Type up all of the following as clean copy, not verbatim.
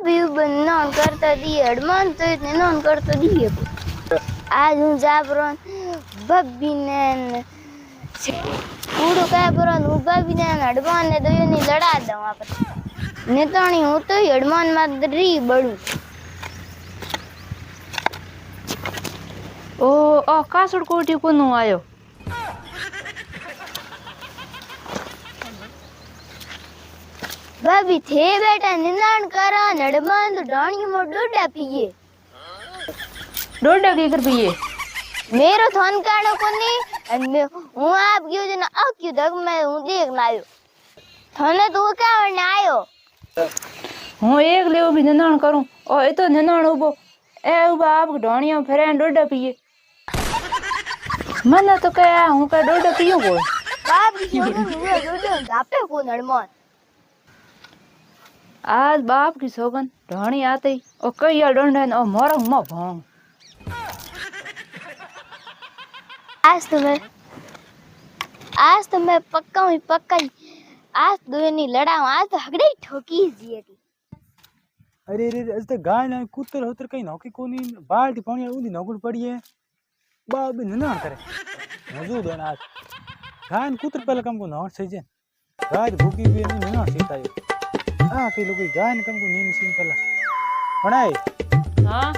भाभी नॉन करता दिए अडमान तो इतने नॉन करता दिए आज हूँ जाबरो भाभी ने कूड़ो काय बरो हूँ भाभी ने अडमान ने दो नहीं लड़ा दो वहाँ पर नेताणी हूँ तो अडमान मादरी बड़ू ओ कासड़ कोटी को नु आयो भाभी थे बेटा निंदान करा नडमान तो डाणी मो डोडा पिए डोडा के कर पिए मेरो थन काणो कोनी हूँ आप क्यों जना क्यों तक मैं हूँ देख ना आयो थने तू क्या करने आयो हूँ एक लेव भी निंदान करूं ओ ए तो निंदान उबो ए उबा आप ढोणिया फेरे डोडा पिए मन तो कया हूँ का डोडा पियो को बाप की सोगन हुए डोडा दापे को नडमान आज बाप की सोगन ढोणी आते ओ कई डोंडा ओ मोर म भोंग आज तो मैं पक्का हूँ पक्का आज दो नहीं लड़ा आज तो हगड़े ठोकी जिए थी अरे अरे आज तो गाय ना कुत्तर होतर कहीं नौकी कोनी बाल्टी पानी उंदी नौकुड़ पड़ी है बाप भी ना करे मौजूद है आज गाय कुत्तर पहले कम को नौर सही जे गाय भूखी भी नहीं ना सीता है कई लोग गाय ने कम को नींद सीन पहला बनाए हां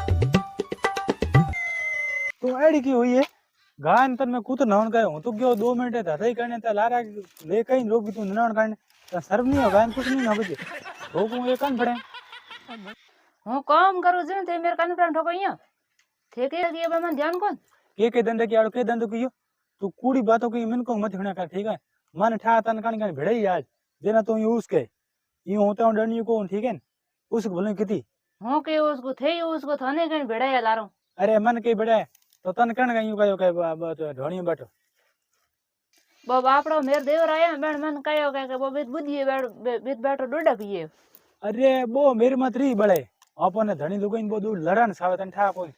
तो एड़ी की हुई है गाय तन में कुत्तर नौन गए हूं तो क्यों 2 मिनट था ही करने ता लारा ले कहीं लोग भी तू नौन करने सर्व नहीं हो गाय कुछ नहीं हो बजे ठोकू ये कान पड़े हूँ काम करू जे ते मेरे कान पर ठोकइया थे के ये मन ध्यान कोन के धंधे की आड़ो के धंधो कियो तू कूड़ी बातों की मन को मत होना कर ठीक है मन ठा तन कान भिड़े ही आज जेना तू यूज के यूं होता हूं डरनी को ठीक है उसको बोलने किती हूँ के उसको थे उसको थाने कहीं भिड़ाया लारो अरे मन के भिड़े तो तन कण यूं कयो के ढोणी बैठो बो बापड़ो मेरे देवर आया बेन मन कयो के बो बित बुद्धि बित बैठो डोडा पिए अरे बो मेरे मत री बड़े अपन धणी लुगाइन बो दूर लड़न सावे तन ठा कोई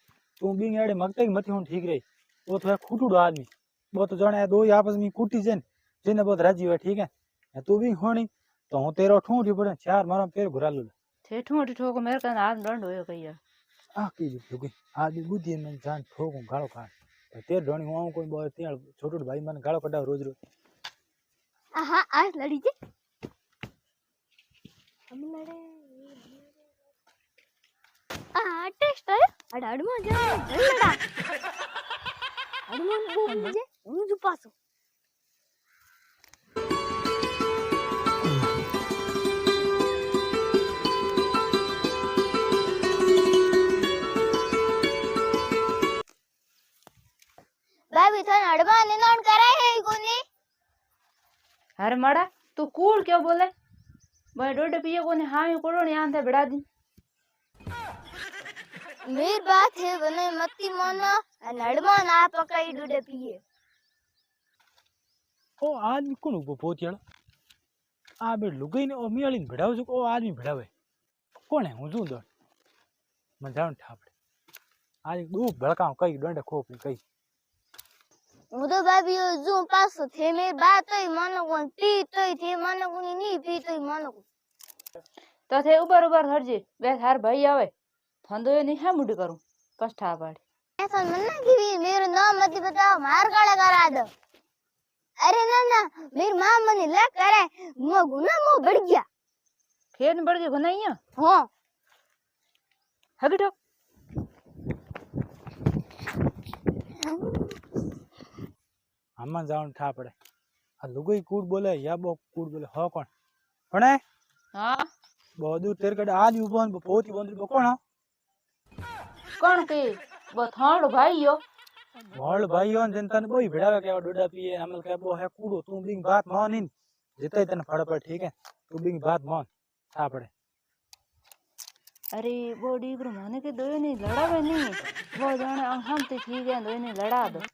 तू बिंग एड़े मगते मथी हूं ठीक रे वो तो खूटूड़ो आदमी वो तो जणे दो आपस में कुटी जन जेने बहुत राजी हुए ठीक है तू भी होनी तो हूं तेरो ठूठी पड़े चार मारो पेर घुरा लो थे ठूठी ठोको मेरे कान हाथ दंड होयो कहिया की लुगाई आज बुद्धि में जान ठोकू गालो खा तेर ढोणी हूं कोई बहुत त्याल छोटो भाई मन गालो कढाव रोज रोज हाँ आज लड़ी जे हम लड़े टेस्ट है अड़मा जा लड़ा अड़मा को मुझे मुझे पासो भाभी तो अड़मा ने नॉन कराए है कोनी अरे माड़ा तू कूड़ क्यों बोले भाई डोडा पिए कोने हाँ यू कोड़ो नहीं आंते बिड़ा दी मेरी बात है बने मत्ती माना नड़मा ना पकाई डोडा पिए ओ आदमी कोण उभो पोतियाळो आ बे लुगाई ने ओ मियाळीन भिड़ाव जो ओ आदमी भिड़ावे कोण है हूं जू दो मन जान ठापड़े आज दो भड़का कई डंडे खोप कई હું તો ભાભી જો પાછો थे मेरी बात तो मानो को पी तो थे मानो को नहीं पी तो मानो को तो थे ऊपर ऊपर हटजे बे थार भाई आवे थंदो नहीं है मुडी करूं पछता पाड़ी ऐसा मन ना कि मेरा नाम मत बताओ मार काला करा दो अरे ना ना मेरी मां मने ले करे मो गुना मो बढ़ गया फेर बढ़ गया गुनाइया हां हगटो हम्मा जान ठा पड़े आ लुगाई कूड़ बोले या बो कूड़ बोले हो कौन कोण है हां बहुत दूर तेरे कड़े आदमी उबो पोती बंदरी बो कौन कौन के वो थाड़ भाई यो मोल भाईयों जनता ने कोई भिड़ावे के डोडा पिए हमल के बो है कूड़ो तू बिंग बात मानिन जिते तन फड़ पर ठीक है तू बिंग बात मान ठा पड़े अरे वो डीगर मोने के दो नहीं लड़ा वे नहीं वो जाने हम तो ठीक है दो नहीं लड़ा दो